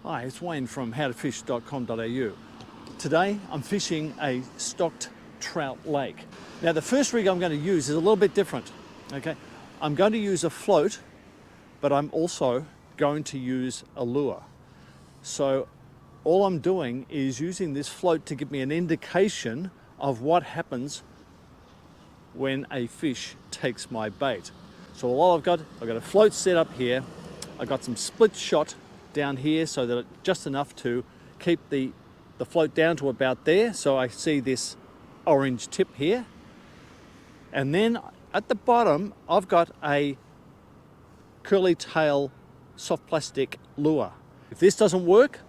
Hi, it's Wayne from howtofish.com.au. Today I'm fishing a stocked trout lake. Now the first rig I'm going to use is a little bit different. Okay, I'm going to use a float, but I'm also going to use a lure. So all I'm doing is using this float to give me an indication of what happens when a fish takes my bait. So all I've got a float set up here. I've got some split shot down here so that just enough to keep the float down to about there. So I see this orange tip here. And then at the bottom, I've got a curly tail soft plastic lure. If this doesn't work,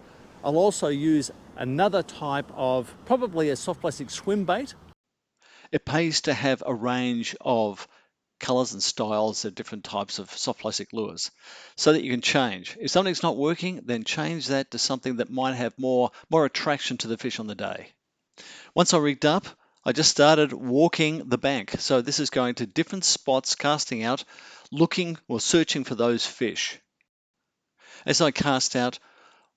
I'll also use another type of, probably a soft plastic swim bait. It pays to have a range of colors and styles of different types of soft plastic lures so that you can change. If something's not working, then change that to something that might have more attraction to the fish on the day. Once I rigged up, I just started walking the bank. So this is going to different spots, casting out, looking or searching for those fish. As I cast out,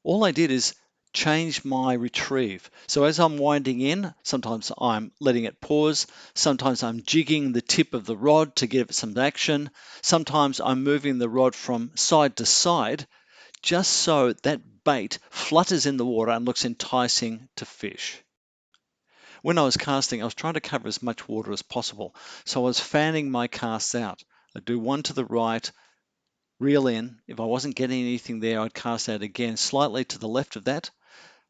all I did is change my retrieve. So as I'm winding in, sometimes I'm letting it pause, sometimes I'm jigging the tip of the rod to give it some action, sometimes I'm moving the rod from side to side, just so that bait flutters in the water and looks enticing to fish. When I was casting, I was trying to cover as much water as possible, so I was fanning my casts out. I'd do one to the right, reel in. If I wasn't getting anything there, I'd cast out again, slightly to the left of that,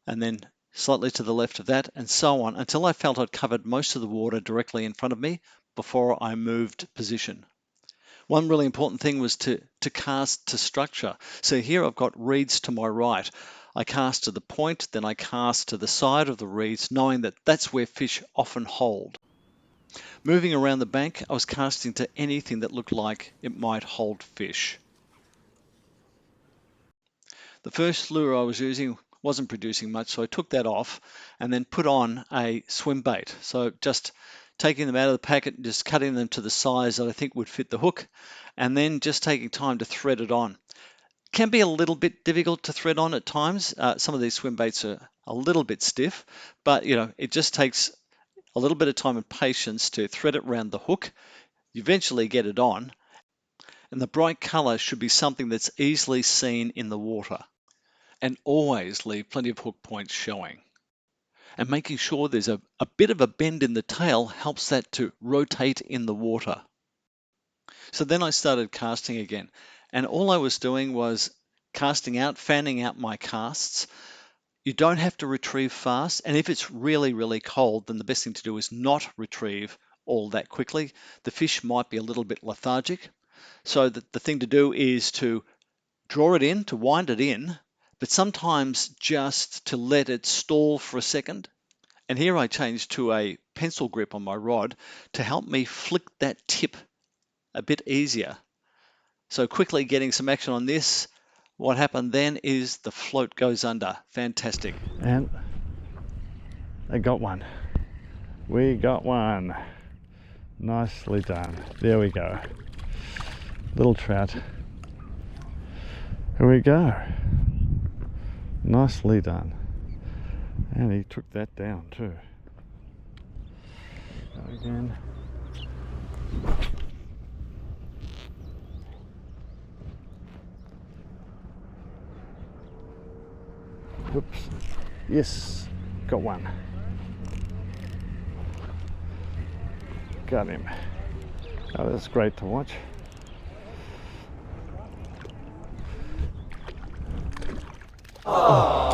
and then slightly to the left of that, and so on, until I felt I'd covered most of the water directly in front of me before I moved position. One really important thing was to cast to structure. So here I've got reeds to my right. I cast to the point, then I cast to the side of the reeds, knowing that that's where fish often hold. Moving around the bank, I was casting to anything that looked like it might hold fish. The first lure I was using wasn't producing much, so I took that off and then put on a swim bait. So just taking them out of the packet and just cutting them to the size that I think would fit the hook, and then just taking time to thread it on. It can be a little bit difficult to thread on at times. Some of these swim baits are a little bit stiff, but it just takes a little bit of time and patience to thread it around the hook. You eventually get it on, and the bright color should be something that's easily seen in the water. And always leave plenty of hook points showing. And making sure there's a bit of a bend in the tail helps that to rotate in the water. So then I started casting again, and all I was doing was casting out, fanning out my casts. You don't have to retrieve fast, and if it's really, really cold, then the best thing to do is not retrieve all that quickly. The fish might be a little bit lethargic. So the thing to do is to draw it in, to wind it in, but sometimes just to let it stall for a second. And here I changed to a pencil grip on my rod to help me flick that tip a bit easier. So quickly getting some action on this. What happened then is the float goes under. Fantastic. And I got one. We got one. Nicely done. There we go. Little trout. Here we go. Nicely done. And he took that down too. Go again. Whoops. Yes, got one. Got him. Oh, that's great to watch. Oh.